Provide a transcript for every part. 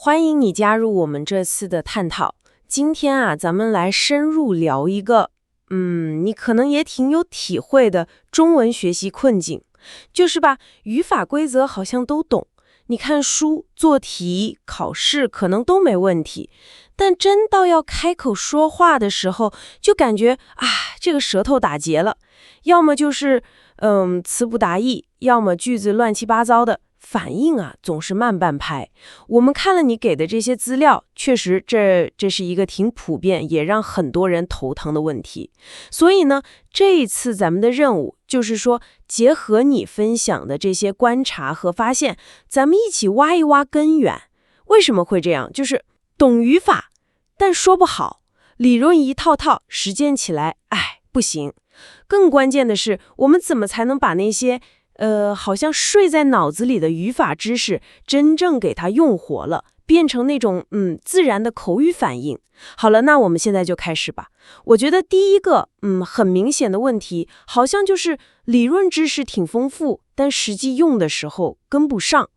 欢迎你加入我们这次的探讨。今天啊，咱们来深入聊一个，你可能也挺有体会的中文学习困境，就是吧，语法规则好像都懂，你看书、做题、考试可能都没问题，但真到要开口说话的时候，就感觉这个舌头打结了，要么就是词不达意，要么句子乱七八糟的。反应总是慢半拍。我们看了你给的这些资料，确实这是一个挺普遍，也让很多人头疼的问题。所以呢，这一次咱们的任务就是说，结合你分享的这些观察和发现，咱们一起挖一挖根源。为什么会这样？就是懂语法，但说不好，理论一套套，实践起来，不行。更关键的是，我们怎么才能把那些好像睡在脑子里的语法知识，真正给它用活了，变成那种自然的口语反应。好了，那我们现在就开始吧。我觉得第一个很明显的问题，好像就是理论知识挺丰富，但实际用的时候跟不上。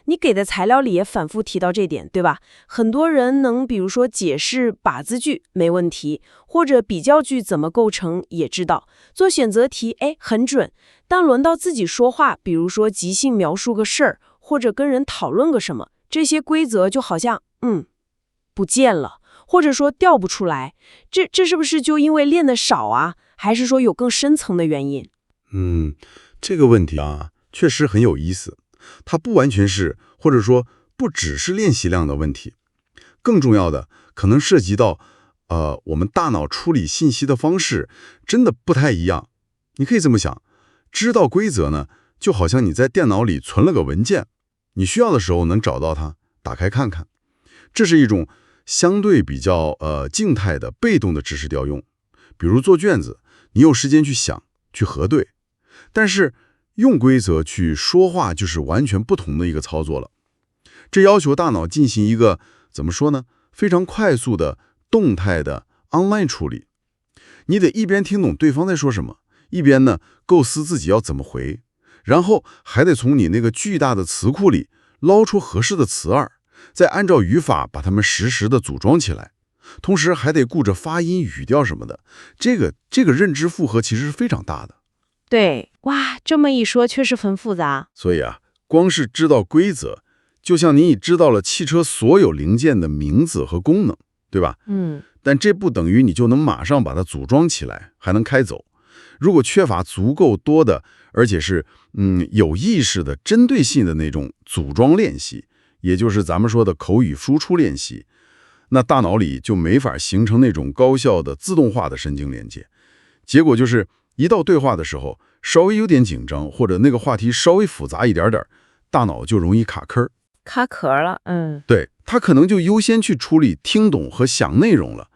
你给的材料里也反复提到这点，对吧？很多人能比如说解释把字句没问题，或者比较句怎么构成也知道，做选择题很准，但轮到自己说话，比如说即兴描述个事儿，或者跟人讨论个什么，这些规则就好像不见了，或者说调不出来。这是不是就因为练得少啊？还是说有更深层的原因？这个问题确实很有意思。它不完全是，或者说不只是练习量的问题，更重要的可能涉及到我们大脑处理信息的方式真的不太一样。你可以这么想，知道规则呢，就好像你在电脑里存了个文件，你需要的时候能找到它，打开看看。这是一种相对比较静态的被动的知识调用。比如做卷子，你有时间去想，去核对，但是用规则去说话就是完全不同的一个操作了。这要求大脑进行一个怎么说呢？非常快速的动态的 online 处理。你得一边听懂对方在说什么，一边呢构思自己要怎么回，然后还得从你那个巨大的词库里捞出合适的词儿，再按照语法把它们实时的组装起来。同时还得顾着发音、语调什么的。这个认知负荷其实是非常大的。对，哇，这么一说确实很复杂。所以光是知道规则，就像你已知道了汽车所有零件的名字和功能，对吧？但这不等于你就能马上把它组装起来，还能开走。如果缺乏足够多的，而且是有意识的、针对性的那种组装练习，也就是咱们说的口语输出练习，那大脑里就没法形成那种高效的自动化的神经连接。结果就是一到对话的时候，稍微有点紧张，或者那个话题稍微复杂一点点，大脑就容易卡壳了。对，他可能就优先去处理听懂和想内容了，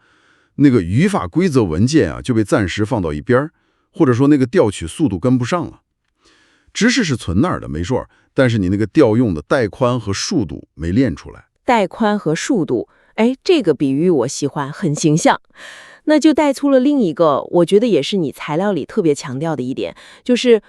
那个语法规则文件就被暂时放到一边，或者说那个调取速度跟不上了。知识是存那儿的没错，但是你那个调用的带宽和速度没练出来。带宽和速度，这个比喻我喜欢，很形象。那就带出了另一个，我觉得也是你材料里特别强调的一点，就是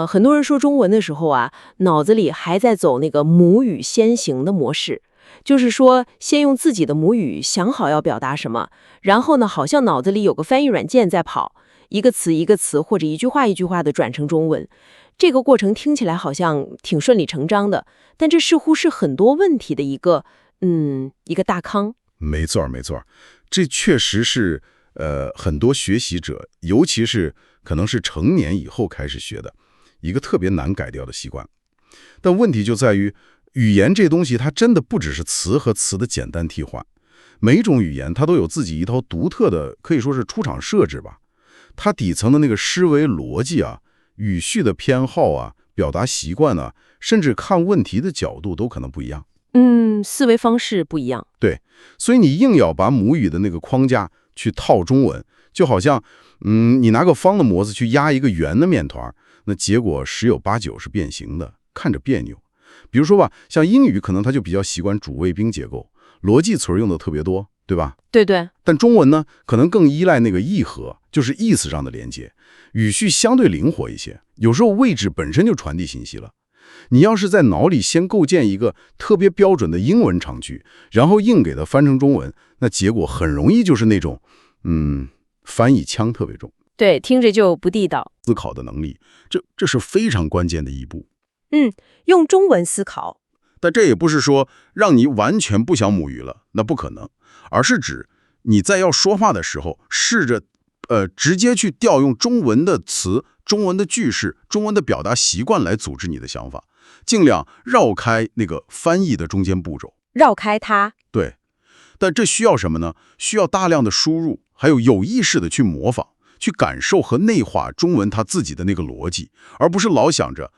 很多人说中文的时候脑子里还在走那个母语先行的模式，就是说先用自己的母语想好要表达什么，然后呢，好像脑子里有个翻译软件在跑，一个词一个词或者一句话一句话的转成中文。这个过程听起来好像挺顺理成章的，但这似乎是很多问题的一个大坑。没错，这确实是很多学习者，尤其是可能是成年以后开始学的一个特别难改掉的习惯。但问题就在于，语言这东西它真的不只是词和词的简单替换，每一种语言它都有自己一套独特的，可以说是出厂设置吧。它底层的那个思维逻辑语序的偏好表达习惯甚至看问题的角度都可能不一样。思维方式不一样。对，所以你硬要把母语的那个框架去套中文，就好像你拿个方的模子去压一个圆的面团，那结果十有八九是变形的，看着别扭。比如说吧，像英语可能它就比较习惯主谓宾结构，逻辑词用的特别多，对吧？对。但中文呢，可能更依赖那个意合，就是意思上的连接，语序相对灵活一些，有时候位置本身就传递信息了。你要是在脑里先构建一个特别标准的英文长句，然后硬给它翻成中文，那结果很容易就是那种，翻译腔特别重，对，听着就不地道。思考的能力，这是非常关键的一步。用中文思考。但这也不是说让你完全不想母语了，那不可能，而是指你在要说话的时候，试着直接去调用中文的词、中文的句式、中文的表达习惯来组织你的想法，尽量绕开那个翻译的中间步骤。绕开它。对，但这需要什么呢？需要大量的输入，还有有意识的去模仿，去感受和内化中文它自己的那个逻辑，而不是老想着，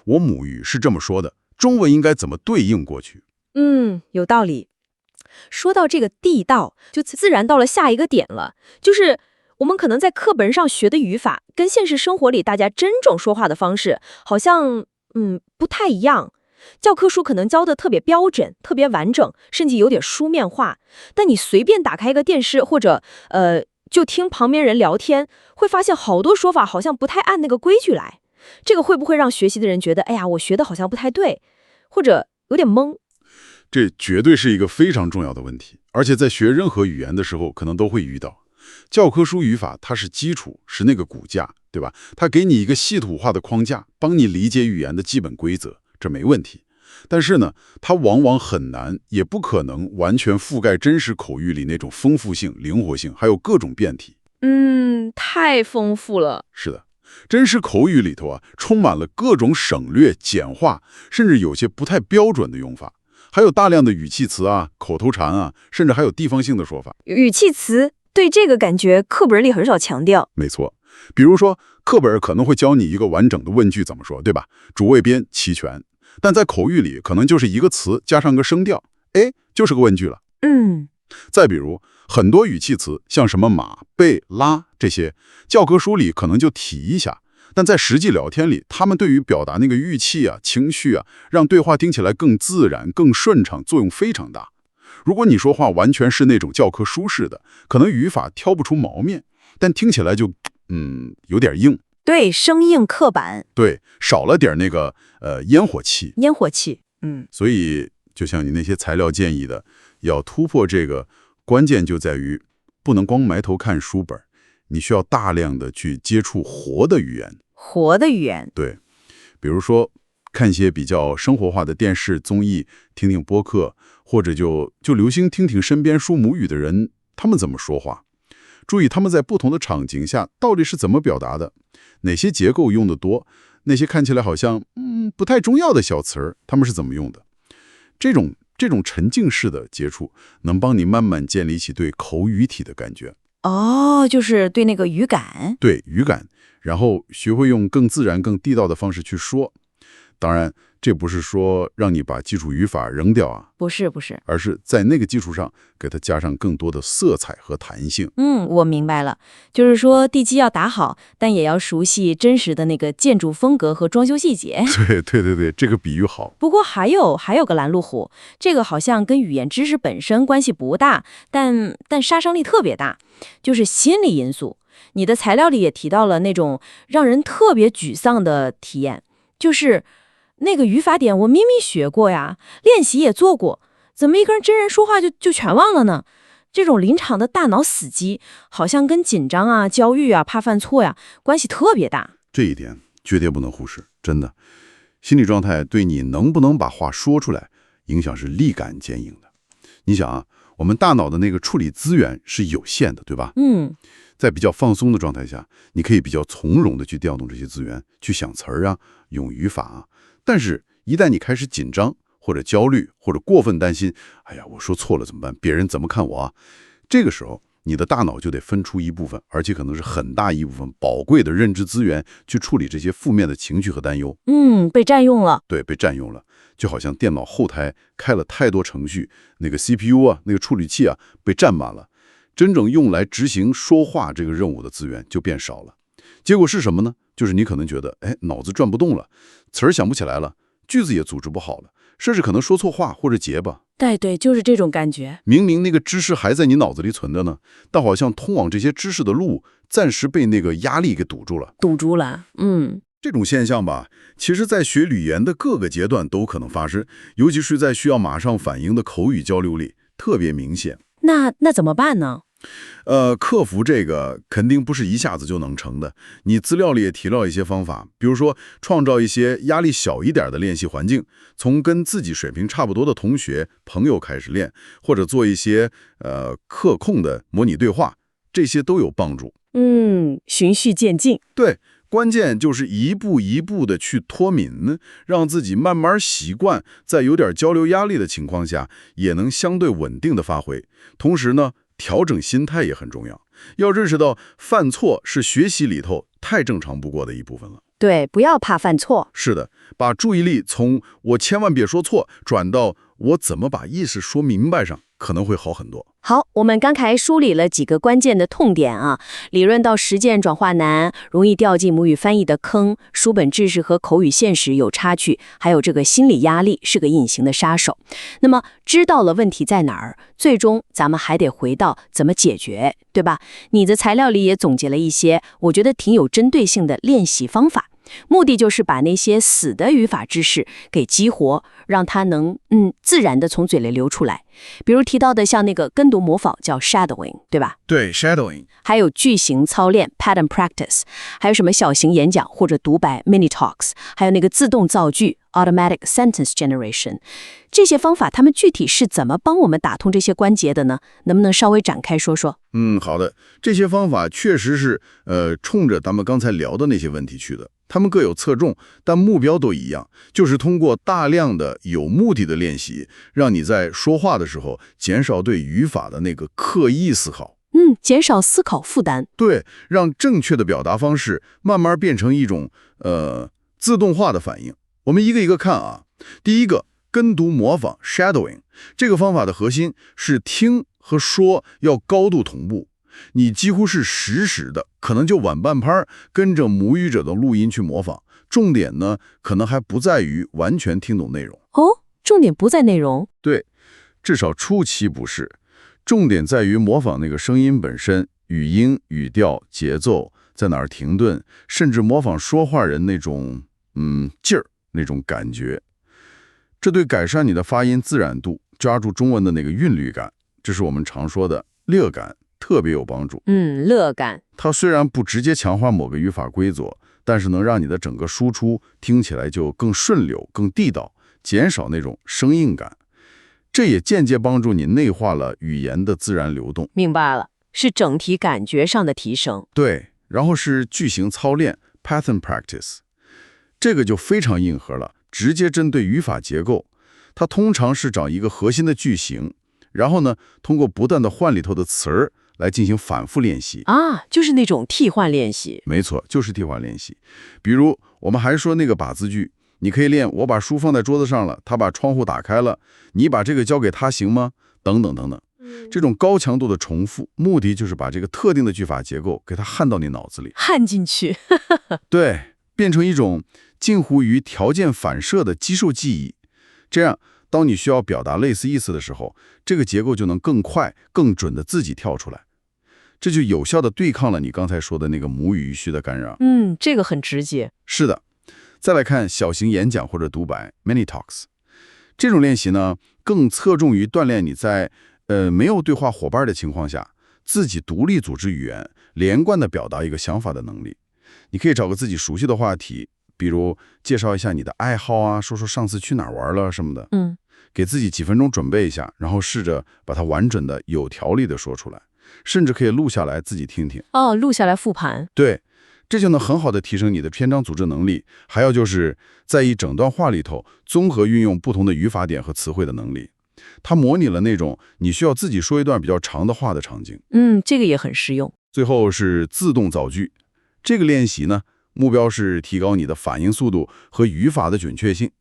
我母语是这么说的，中文应该怎么对应过去。有道理。说到这个地道，就自然到了下一个点了，就是我们可能在课本上学的语法，跟现实生活里大家真正说话的方式，好像不太一样。教科书可能教的特别标准、特别完整，甚至有点书面化，但你随便打开一个电视，或者就听旁边人聊天，会发现好多说法好像不太按那个规矩来。这个会不会让学习的人觉得，哎呀，我学的好像不太对，或者有点懵？这绝对是一个非常重要的问题，而且在学任何语言的时候，可能都会遇到。教科书语法它是基础，是那个骨架，对吧？它给你一个系统化的框架，帮你理解语言的基本规则，这没问题。但是呢，它往往很难，也不可能完全覆盖真实口语里那种丰富性、灵活性，还有各种变体。太丰富了。是的，真实口语里头啊，充满了各种省略、简化，甚至有些不太标准的用法。还有大量的语气词啊、口头禅啊，甚至还有地方性的说法。语气词，对这个感觉课本里很少强调。没错，比如说课本可能会教你一个完整的问句怎么说，对吧？主谓宾齐全，但在口语里可能就是一个词加上个声调，就是个问句了。再比如很多语气词，像什么马、被、拉这些，教科书里可能就提一下。但在实际聊天里，他们对于表达那个语气啊、情绪啊，让对话听起来更自然、更顺畅，作用非常大。如果你说话完全是那种教科书式的，可能语法挑不出毛面，但听起来就有点硬。对，生硬刻板。对，少了点那个烟火气。烟火气。所以就像你那些材料建议的，要突破这个，关键就在于不能光埋头看书本，你需要大量的去接触活的语言。活的语言。对，比如说看一些比较生活化的电视综艺，听听播客，或者就留心听听身边说母语的人他们怎么说话，注意他们在不同的场景下到底是怎么表达的，哪些结构用得多，那些看起来好像不太重要的小词儿他们是怎么用的。这种沉浸式的接触，能帮你慢慢建立起对口语体的感觉。就是对那个语感。对，语感，然后学会用更自然、更地道的方式去说。当然，这不是说让你把基础语法扔掉啊，不是，而是在那个基础上给它加上更多的色彩和弹性。我明白了，就是说地基要打好，但也要熟悉真实的那个建筑风格和装修细节。对，这个比喻好。不过还有个拦路虎，这个好像跟语言知识本身关系不大，但杀伤力特别大，就是心理因素。你的材料里也提到了那种让人特别沮丧的体验，就是那个语法点我明明学过呀，练习也做过，怎么一个人真人说话就全忘了呢？这种临场的大脑死机，好像跟紧张啊、焦虑啊、怕犯错呀关系特别大。这一点绝对不能忽视，真的。心理状态对你能不能把话说出来，影响是立竿见影的。你想啊，我们大脑的那个处理资源是有限的，对吧？在比较放松的状态下，你可以比较从容的去调动这些资源，去想词儿啊，用语法啊。但是，一旦你开始紧张或者焦虑或者过分担心，哎呀，我说错了怎么办？别人怎么看我啊？这个时候，你的大脑就得分出一部分，而且可能是很大一部分宝贵的认知资源，去处理这些负面的情绪和担忧。被占用了。对，被占用了，就好像电脑后台开了太多程序，那个 CPU 啊，那个处理器啊，被占满了。真正用来执行说话这个任务的资源就变少了，结果是什么呢？就是你可能觉得，脑子转不动了，词儿想不起来了，句子也组织不好了，甚至可能说错话或者结巴。对，就是这种感觉。明明那个知识还在你脑子里存着呢，但好像通往这些知识的路暂时被那个压力给堵住了。这种现象吧，其实在学语言的各个阶段都可能发生，尤其是在需要马上反应的口语交流里，特别明显。那怎么办呢？克服这个肯定不是一下子就能成的。你资料里也提到一些方法，比如说创造一些压力小一点的练习环境，从跟自己水平差不多的同学、朋友开始练，或者做一些可控的模拟对话，这些都有帮助。循序渐进。对，关键就是一步一步的去脱敏，让自己慢慢习惯，在有点交流压力的情况下，也能相对稳定的发挥。同时呢，调整心态也很重要，要认识到犯错是学习里头太正常不过的一部分了。对，不要怕犯错。是的，把注意力从我千万别说错转到我怎么把意思说明白上，可能会好很多。好，我们刚才梳理了几个关键的痛点啊，理论到实践转化难，容易掉进母语翻译的坑，书本知识和口语现实有差距，还有这个心理压力是个隐形的杀手。那么知道了问题在哪儿，最终咱们还得回到怎么解决，对吧？你的材料里也总结了一些我觉得挺有针对性的练习方法，目的就是把那些死的语法知识给激活，让它能自然的从嘴里流出来。比如提到的像那个跟读模仿叫 shadowing， 对吧？对 shadowing， 还有句型操练 pattern practice， 还有什么小型演讲或者独白 mini talks， 还有那个自动造句 automatic sentence generation。 这些方法它们具体是怎么帮我们打通这些关节的呢？能不能稍微展开说说？好的，这些方法确实是冲着咱们刚才聊的那些问题去的。他们各有侧重，但目标都一样，就是通过大量的有目的的练习，让你在说话的时候减少对语法的那个刻意思考。减少思考负担。对，让正确的表达方式慢慢变成一种自动化的反应。我们一个一个看啊。第一个，跟读模仿 shadowing， 这个方法的核心是听和说要高度同步。你几乎是实时的，可能就晚半拍跟着母语者的录音去模仿。重点呢，可能还不在于完全听懂内容。重点不在内容？对，至少初期不是。重点在于模仿那个声音本身，语音、语调、节奏，在哪儿停顿，甚至模仿说话人那种劲儿，那种感觉。这对改善你的发音自然度，抓住中文的那个韵律感，这是我们常说的乐感，特别有帮助。乐感。它虽然不直接强化某个语法规则，但是能让你的整个输出听起来就更顺溜、更地道，减少那种生硬感。这也间接帮助你内化了语言的自然流动。明白了，是整体感觉上的提升。对，然后是句型操练 pattern practice， 这个就非常硬核了，直接针对语法结构。它通常是找一个核心的句型，然后呢，通过不断的换里头的词儿来进行反复练习啊，就是那种替换练习。没错，就是替换练习。比如我们还说那个把字句，你可以练我把书放在桌子上了，他把窗户打开了，你把这个交给他行吗？等等等等。这种高强度的重复，目的就是把这个特定的句法结构给它焊到你脑子里，焊进去。对，变成一种近乎于条件反射的肌肉记忆。这样，当你需要表达类似意思的时候，这个结构就能更快、更准的自己跳出来。这就有效地对抗了你刚才说的那个母语语序的干扰。这个很直接。是的。再来看小型演讲或者独白 mini talks， 这种练习呢，更侧重于锻炼你在没有对话伙伴的情况下，自己独立组织语言，连贯地表达一个想法的能力。你可以找个自己熟悉的话题，比如介绍一下你的爱好啊，说说上次去哪儿玩了什么的。给自己几分钟准备一下，然后试着把它完整的、有条理的说出来，甚至可以录下来自己听听。录下来复盘。对。这就能很好的提升你的篇章组织能力，还有就是在一整段话里头综合运用不同的语法点和词汇的能力。它模拟了那种你需要自己说一段比较长的话的场景。这个也很实用。最后是自动造句，这个练习呢，目标是提高你的反应速度和语法的准确性。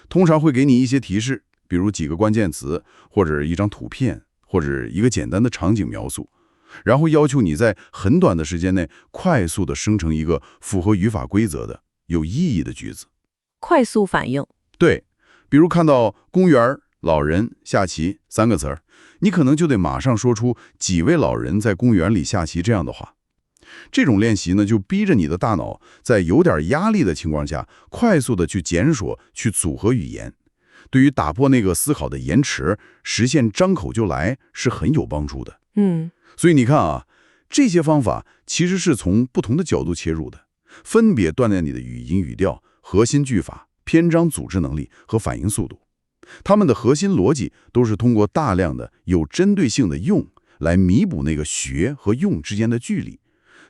通常会给你一些提示，比如几个关键词，或者一张图片，或者一个简单的场景描述。然后要求你在很短的时间内快速地生成一个符合语法规则的有意义的句子。快速反应。对，比如看到公园、老人、下棋3个词儿，你可能就得马上说出几位老人在公园里下棋这样的话。这种练习呢，就逼着你的大脑在有点压力的情况下，快速的去检索、去组合语言。对于打破那个思考的延迟，实现张口就来是很有帮助的。所以你看啊，这些方法其实是从不同的角度切入的，分别锻炼你的语音语调、核心句法、篇章组织能力和反应速度。它们的核心逻辑都是通过大量的有针对性的用来弥补那个学和用之间的距离。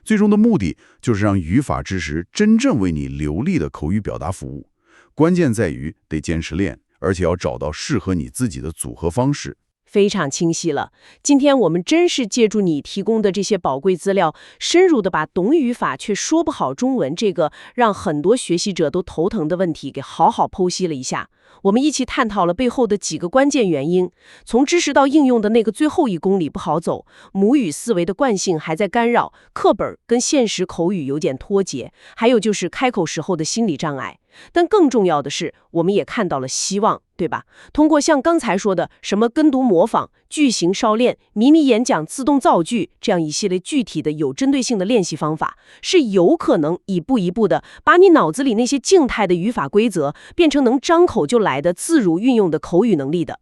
最终的目的就是让语法知识真正为你流利的口语表达服务。关键在于得坚持练，而且要找到适合你自己的组合方式。非常清晰了。今天我们真是借助你提供的这些宝贵资料，深入的把懂语法却说不好中文这个让很多学习者都头疼的问题给好好剖析了一下。我们一起探讨了背后的几个关键原因，从知识到应用的那个最后1公里不好走，母语思维的惯性还在干扰，课本跟现实口语有点脱节，还有就是开口时候的心理障碍。但更重要的是，我们也看到了希望，对吧？通过像刚才说的什么跟读模仿、句型烧练、迷你演讲、自动造句这样一系列具体的有针对性的练习方法，是有可能一步一步的把你脑子里那些静态的语法规则变成能张口就来的自如运用的口语能力的。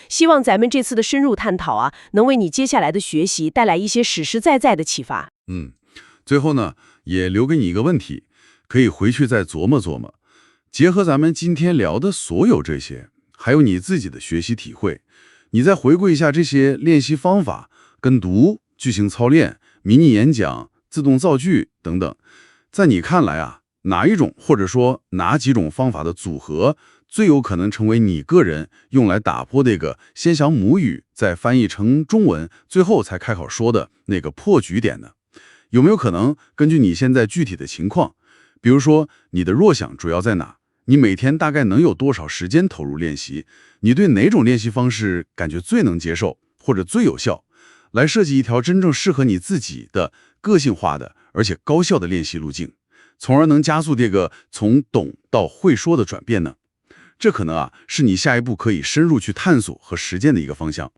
希望咱们这次的深入探讨啊，能为你接下来的学习带来一些实实在在的启发。最后呢，也留给你一个问题，可以回去再琢磨琢磨。结合咱们今天聊的所有这些，还有你自己的学习体会，你再回顾一下这些练习方法，跟读、句型操练、迷你演讲、自动造句等等，在你看来啊，哪一种或者说哪几种方法的组合最有可能成为你个人用来打破那个先想母语再翻译成中文，最后才开口说的那个破局点呢？有没有可能根据你现在具体的情况，比如说你的弱项主要在哪？你每天大概能有多少时间投入练习？你对哪种练习方式感觉最能接受，或者最有效？来设计一条真正适合你自己的个性化的而且高效的练习路径，从而能加速这个从懂到会说的转变呢？这可能啊是你下一步可以深入去探索和实践的一个方向。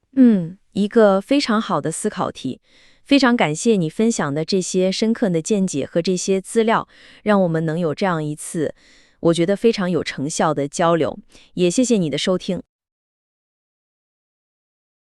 一个非常好的思考题。非常感谢你分享的这些深刻的见解和这些资料，让我们能有这样一次我觉得非常有成效的交流，也谢谢你的收听。